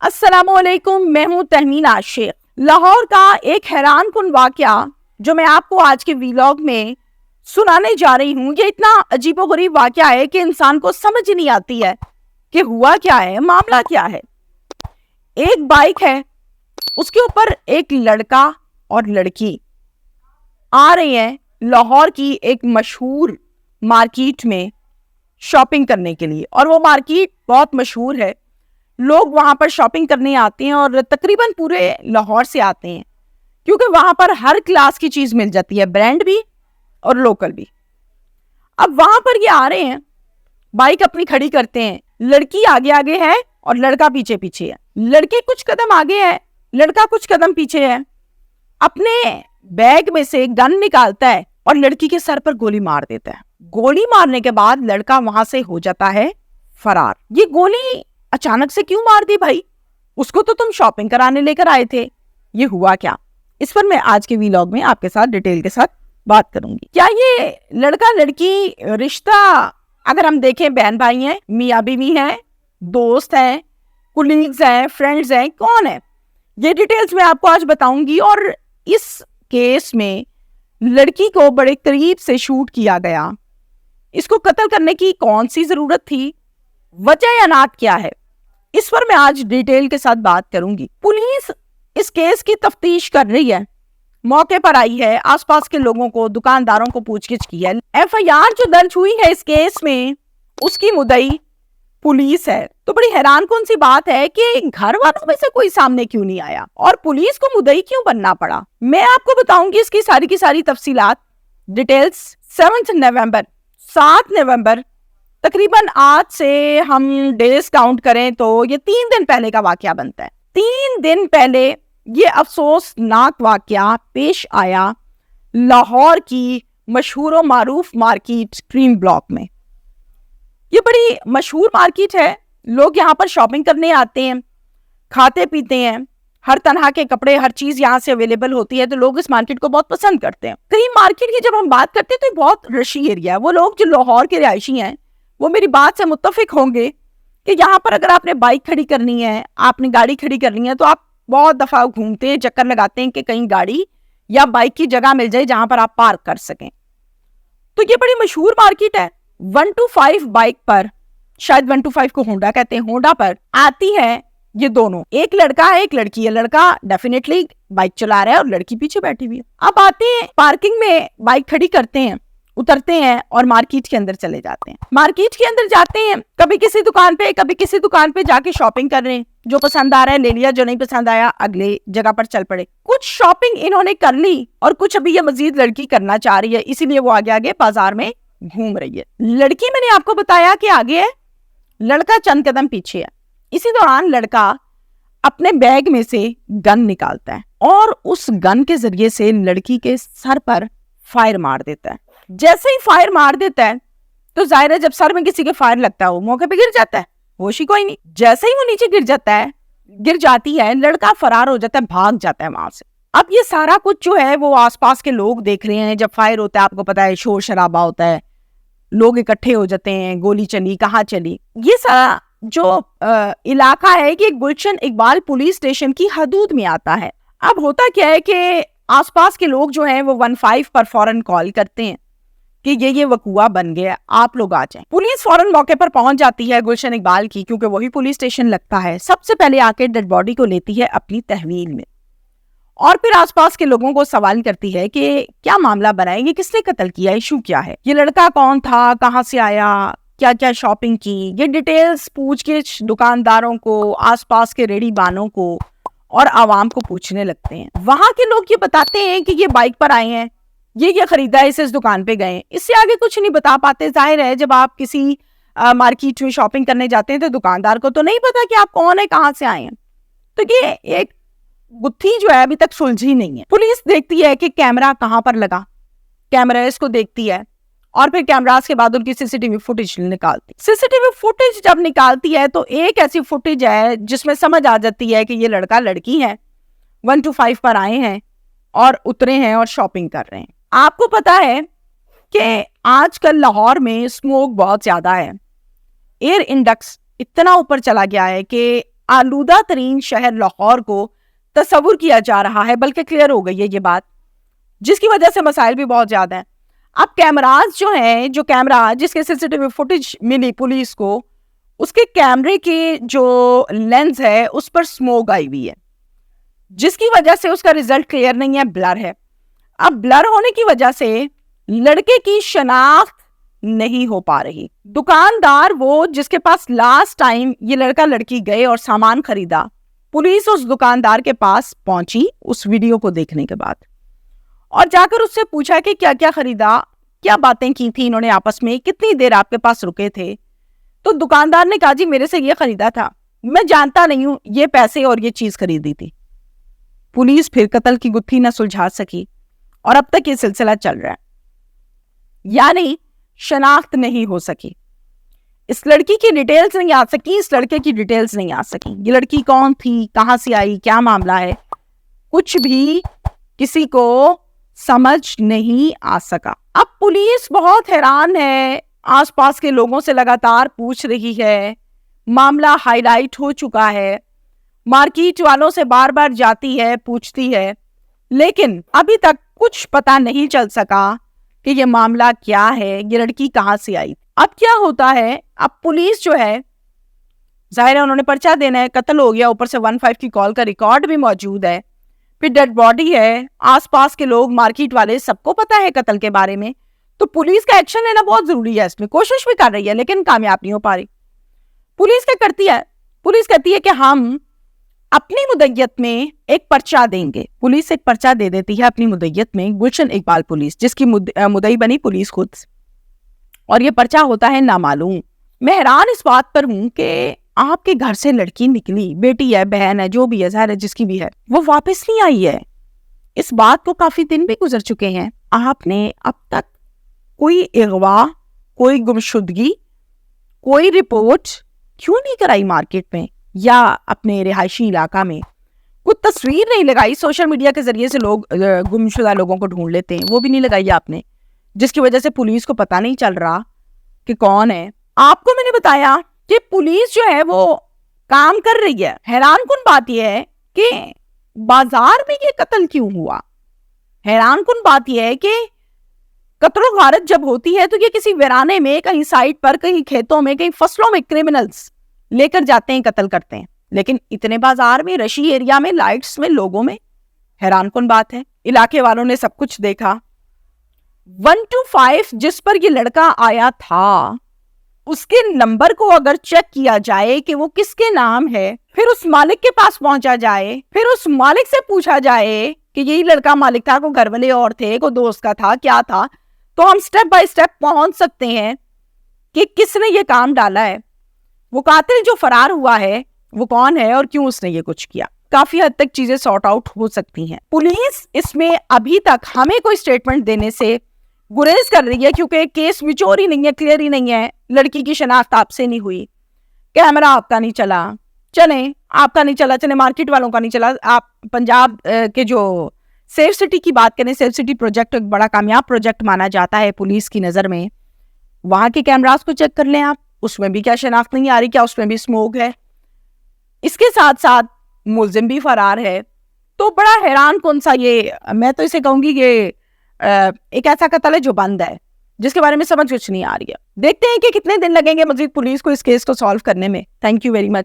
السلام علیکم، میں ہوں تہمین عاشق۔ لاہور کا ایک حیران کن واقعہ جو میں آپ کو آج کے ویلاگ میں سنانے جا رہی ہوں، یہ اتنا عجیب و غریب واقعہ ہے کہ انسان کو سمجھ نہیں آتی ہے کہ ہوا کیا ہے، معاملہ کیا ہے۔ ایک بائک ہے، اس کے اوپر ایک لڑکا اور لڑکی آ رہے ہیں لاہور کی ایک مشہور مارکیٹ میں شاپنگ کرنے کے لیے، اور وہ مارکیٹ بہت مشہور ہے، لوگ وہاں پر شاپنگ کرنے آتے ہیں اور تقریباً پورے لاہور سے آتے ہیں کیونکہ وہاں پر ہر کلاس کی چیز مل جاتی ہے، برانڈ بھی اور لوکل بھی۔ اب وہاں پر یہ آ رہے ہیں، بائک اپنی کھڑی کرتے ہیں، لڑکی آگے آگے ہے اور لڑکا پیچھے پیچھے ہے، لڑکے کچھ قدم آگے ہے، لڑکا کچھ قدم پیچھے ہے۔ اپنے بیگ میں سے گن نکالتا ہے اور لڑکی کے سر پر گولی مار دیتا ہے۔ گولی مارنے کے بعد لڑکا وہاں سے ہو جاتا ہے فرار۔ یہ گولی اچانک سے کیوں مار دی بھائی؟ اس کو تو تم شاپنگ کرانے لے کر آئے تھے، یہ ہوا کیا؟ اس پر میں آج کے ویلاگ میں آپ کے ساتھ ڈیٹیل کے ساتھ بات کروں گی۔ کیا یہ لڑکا لڑکی رشتہ اگر ہم دیکھیں بہن بھائی ہیں، میاں بیوی ہیں، دوست ہیں، کولیگز ہیں، فرینڈز ہیں، کون ہے؟ یہ ڈیٹیلز میں آپ کو آج بتاؤں گی۔ اور اس کیس میں لڑکی کو بڑے قریب سے شوٹ کیا گیا، اس کو قتل کرنے کی کون سی ضرورت تھی، وجہ عنات کیا ہے، اس پر میں آج ڈیٹیل کے ساتھ بات کروں گی۔ پولیس اس کیس کی تفتیش کر رہی ہے، موقع پر آئی ہے، آس پاس کے لوگوں کو، دکانداروں کو پوچھ گچھ کی ہے۔ ایف آئی آر جو درج ہوئی ہے اس کیس میں، اس کی مدعی پولیس ہے۔ تو بڑی حیران کن سی بات ہے کہ گھر والوں میں سے کوئی سامنے کیوں نہیں آیا اور پولیس کو مدعی کیوں بننا پڑا؟ میں آپ کو بتاؤں گی اس کی ساری تفصیلات، ڈیٹیلز۔ 7 نومبر تقریباً آج سے ہم ڈیز کاؤنٹ کریں تو یہ 3 دن پہلے کا واقعہ بنتا ہے۔ 3 دن پہلے یہ افسوسناک واقعہ پیش آیا لاہور کی مشہور و معروف مارکیٹ گرین بلاک میں۔ یہ بڑی مشہور مارکیٹ ہے، لوگ یہاں پر شاپنگ کرنے آتے ہیں، کھاتے پیتے ہیں، ہر طرح کے کپڑے، ہر چیز یہاں سے اویلیبل ہوتی ہے، تو لوگ اس مارکیٹ کو بہت پسند کرتے ہیں۔ کریم مارکیٹ کی جب ہم بات کرتے ہیں تو یہ بہت رشی ایریا ہے۔ وہ لوگ جو لاہور کے رہائشی ہیں وہ میری بات سے متفق ہوں گے کہ یہاں پر اگر آپ نے بائک کھڑی کرنی ہے، آپ نے گاڑی کھڑی کرنی ہے، تو آپ بہت دفعہ گھومتے ہیں، چکر لگاتے ہیں کہ کہیں گاڑی یا بائک کی جگہ مل جائے جہاں پر آپ پارک کر سکیں۔ تو یہ بڑی مشہور مارکیٹ ہے۔ 125 بائک پر، شاید 125 کو ہونڈا کہتے ہیں، ہونڈا پر آتی ہے یہ دونوں، ایک لڑکا ہے ایک لڑکی ہے۔ لڑکا ڈیفینیٹلی بائک چلا رہا ہے اور لڑکی پیچھے بیٹھی ہوئی ہے۔ اب آتے ہیں، پارکنگ میں بائک کھڑی کرتے ہیں، اترتے ہیں اور مارکیٹ کے اندر چلے جاتے ہیں۔ مارکیٹ کے اندر جاتے ہیں، کبھی کسی دکان پہ جا کے شاپنگ کر رہے ہیں، جو پسند آ رہا ہے لے لیا، جو نہیں پسند آیا اگلے جگہ پر چل پڑے۔ کچھ شاپنگ انہوں نے کر لی اور کچھ ابھی یہ مزید لڑکی کرنا چاہ رہی ہے، اسی لیے وہ آگے آگے بازار میں گھوم رہی ہے۔ لڑکی میں نے آپ کو بتایا کہ آگے ہے، لڑکا چند قدم پیچھے ہے۔ اسی دوران لڑکا اپنے بیگ میں سے گن نکالتا ہے اور اس گن کے ذریعے سے لڑکی کے سر پر فائر مار دیتا ہے۔ جیسے ہی فائر مار دیتا ہے تو ظاہر ہے جب سر میں کسی کے فائر لگتا ہے وہ موقع پہ گر جاتا ہے، ہوش ہی کوئی نہیں۔ جیسے ہی وہ نیچے گر جاتی ہے، لڑکا فرار ہو جاتا ہے، بھاگ جاتا ہے وہاں سے۔ اب یہ سارا کچھ جو ہے وہ آس پاس کے لوگ دیکھ رہے ہیں۔ جب فائر ہوتا ہے آپ کو پتا ہے شور شرابہ ہوتا ہے، لوگ اکٹھے ہو جاتے ہیں، گولی چلی، کہاں چلی۔ یہ سارا جو علاقہ ہے کہ گلشن اقبال پولیس اسٹیشن کی حدود میں آتا ہے۔ اب ہوتا کیا ہے کہ آس پاس کے لوگ جو ہیں وہ 15 پر فوراً کال کرتے ہیں کہ یہ وقوعہ بن گیا، آپ لوگ آ جائیں۔ پولیس فوراً موقع پر پہنچ جاتی ہے گلشن اقبال کی، کیونکہ وہی پولیس اسٹیشن لگتا ہے۔ سب سے پہلے آ کے ڈیڈ باڈی کو لیتی ہے اپنی تحویل میں اور پھر آس پاس کے لوگوں کو سوال کرتی ہے کہ کیا معاملہ بنا ہے، یہ کس نے قتل کیا، ایشو کیا ہے، یہ لڑکا کون تھا، کہاں سے آیا، کیا کیا شاپنگ کی۔ یہ ڈیٹیلز پوچھ کے دکانداروں کو، آس پاس کے ریڑی بانوں کو اور عوام کو پوچھنے لگتے ہیں۔ وہاں کے لوگ یہ بتاتے ہیں کہ یہ بائک پر آئے ہیں، یہ خریدا ہے، اس دکان پہ گئے، اس سے آگے کچھ نہیں بتا پاتے۔ ظاہر ہے جب آپ کسی مارکیٹ میں شاپنگ کرنے جاتے ہیں تو دکاندار کو تو نہیں پتا کہ آپ کون ہیں، کہاں سے آئے ہیں۔ تو یہ ایک گتھی جو ہے ابھی تک سلجھی نہیں ہے۔ پولیس دیکھتی ہے کہ کیمرہ کہاں پر لگا، کیمرہ اس کو دیکھتی ہے اور پھر کیمراز کے بعد ان کی CCTV فوٹیج نکالتی۔ CCTV فوٹیج جب نکالتی ہے تو ایک ایسی فوٹیج ہے جس میں سمجھ آ جاتی ہے کہ یہ لڑکا لڑکی ہے، 125 پر آئے ہیں اور اترے ہیں اور شاپنگ کر رہے ہیں۔ آپ کو پتا ہے کہ آج کل لاہور میں اسموک بہت زیادہ ہے، ایئر انڈیکس اتنا اوپر چلا گیا ہے کہ آلودہ ترین شہر لاہور کو تصور کیا جا رہا ہے، بلکہ کلیئر ہو گئی ہے یہ بات، جس کی وجہ سے مسائل بھی بہت زیادہ ہیں۔ اب کیمراز جو ہیں، جو کیمرہ جس کے CCTV فوٹیج ملی پولیس کو، اس کے کیمرے کے جو لینز ہے اس پر سموک آئی ہوئی ہے، جس کی وجہ سے اس کا ریزلٹ کلیئر نہیں ہے، بلر ہے۔ اب بلر ہونے کی وجہ سے لڑکے کی شناخت نہیں ہو پا رہی۔ دکاندار وہ جس کے پاس لاسٹ ٹائم یہ لڑکا لڑکی گئے اور سامان خریدا، پولیس اس دکاندار کے پاس پہنچی اس ویڈیو کو دیکھنے کے بعد، اور جا کر اس سے پوچھا کہ کیا کیا خریدا، کیا باتیں کی تھی انہوں نے آپس میں، کتنی دیر آپ کے پاس رکے تھے۔ تو دکاندار نے کہا جی میرے سے یہ خریدا تھا، میں جانتا نہیں ہوں، یہ پیسے اور یہ چیز خریدی تھی۔ پولیس پھر قتل کی گتھی نہ سلجھا سکی اور اب تک یہ سلسلہ چل رہا ہے، یعنی شناخت نہیں ہو سکی، اس لڑکی کی ڈیٹیلز نہیں آ سکی، اس لڑکے کی ڈیٹیلز نہیں آ سکی، یہ لڑکی کون تھی، کہاں سے آئی، کیا معاملہ ہے، کچھ بھی کسی کو سمجھ نہیں آ سکا۔ اب پولیس بہت حیران ہے، آس پاس کے لوگوں سے لگاتار پوچھ رہی ہے، معاملہ ہائی لائٹ ہو چکا ہے، مارکیٹ والوں سے بار بار جاتی ہے، پوچھتی ہے، لیکن ابھی تک کچھ پتا نہیں چل سکا کہ یہ معاملہ کیا ہے، یہ لڑکی کہاں سے آئی۔ اب کیا ہوتا ہے، اب پولیس جو ہے، ظاہر ہے انہوں نے پرچہ دینا ہے، قتل ہو گیا، اوپر سے 15 کی کال کا ریکارڈ بھی موجود ہے، پھر ڈیڈ باڈی ہے، آس پاس کے لوگ، مارکیٹ والے، سب کو پتا ہے قتل کے بارے میں، تو پولیس کا ایکشن لینا بہت ضروری ہے، اس میں کوشش بھی کر رہی ہے لیکن کامیاب نہیں ہو پا رہی۔ پولیس کیا کرتی ہے، پولیس کہتی ہے کہ ہم اپنی مدعیت میں ایک پرچہ دیں گے۔ پولیس ایک پرچہ دے دیتی ہے اپنی مدعیت میں، گلشن اقبال پولیس، جس کی مدعی بنی پولیس خود، اور یہ پرچہ ہوتا ہے نامعلوم۔ میں حیران اس بات پر ہوں کہ آپ کے گھر سے لڑکی نکلی، بیٹی ہے، بہن ہے، جو بھی ہے، ظاہر ہے جس کی بھی ہے، وہ واپس نہیں آئی ہے، اس بات کو کافی دن بھی گزر چکے ہیں، آپ نے اب تک کوئی اغوا، کوئی گمشدگی، کوئی رپورٹ کیوں نہیں کرائی مارکیٹ میں یا اپنے رہائشی علاقہ میں؟ کوئی تصویر نہیں لگائی؟ سوشل میڈیا کے ذریعے سے لوگ گمشدہ لوگوں کو ڈھونڈ لیتے ہیں، وہ بھی نہیں لگائی آپ نے، جس کی وجہ سے پولیس کو پتہ نہیں چل رہا کہ کون ہے۔ آپ کو میں نے بتایا کہ پولیس جو ہے وہ کام کر رہی ہے۔ حیران کن بات یہ ہے کہ بازار میں یہ قتل کیوں ہوا؟ حیران کن بات یہ ہے کہ قتل و غارت جب ہوتی ہے تو یہ کسی ویرانے میں، کہیں سائٹ پر، کہیں کھیتوں میں، کہیں فصلوں میں کرمنلز لے کر جاتے ہیں، قتل کرتے ہیں، لیکن اتنے بازار میں، رشی ایریا میں، لائٹس میں، لوگوں میں، حیران کن بات ہے۔ علاقے والوں نے سب کچھ دیکھا۔ 125 جس پر یہ لڑکا آیا تھا، اس کے نمبر کو اگر چیک کیا جائے کہ وہ کس کے نام ہے، پھر اس مالک کے پاس پہنچا جائے، پھر اس مالک سے پوچھا جائے کہ یہی لڑکا مالک تھا، کوئی گھر والے اور تھے، کوئی دوست کا تھا، کیا تھا، تو ہم سٹیپ بائی سٹیپ پہنچ سکتے ہیں کہ کس نے یہ کام ڈالا ہے، وہ قاتل جو فرار ہوا ہے وہ کون ہے اور کیوں اس نے یہ کچھ کیا۔ کافی حد تک چیزیں سارٹ آؤٹ ہو سکتی ہیں۔ پولیس اس میں ابھی تک ہمیں کوئی سٹیٹمنٹ دینے سے گریز کر رہی ہے، کیونکہ کیس میچور ہی نہیں ہے، کلیئر ہی نہیں ہے، لڑکی کی شناخت آپ سے نہیں ہوئی، کیمرہ آپ کا نہیں چلا، چلیں آپ کا نہیں چلا، چلیں مارکیٹ والوں کا نہیں چلا۔ آپ پنجاب کے جو سیف سٹی کی بات کریں، سیف سٹی پروجیکٹ ایک بڑا کامیاب پروجیکٹ مانا جاتا ہے پولیس کی نظر میں، وہاں کے کیمراز کو چیک کر لیں آپ، اس میں بھی کیا شناخت نہیں آ رہی، کیا اس میں بھی اسموک ہے؟ اس کے ساتھ ساتھ ملزم بھی فرار ہے، تو بڑا حیران کن سا یہ، میں تو اسے کہوں گی کہ ایک ایسا قتل ہے جو بند ہے، جس کے بارے میں سمجھ کچھ نہیں آ رہی ہے۔ دیکھتے ہیں کہ کتنے دن لگیں گے مزید پولیس کو اس کیس کو سالو کرنے میں۔ Thank you very much.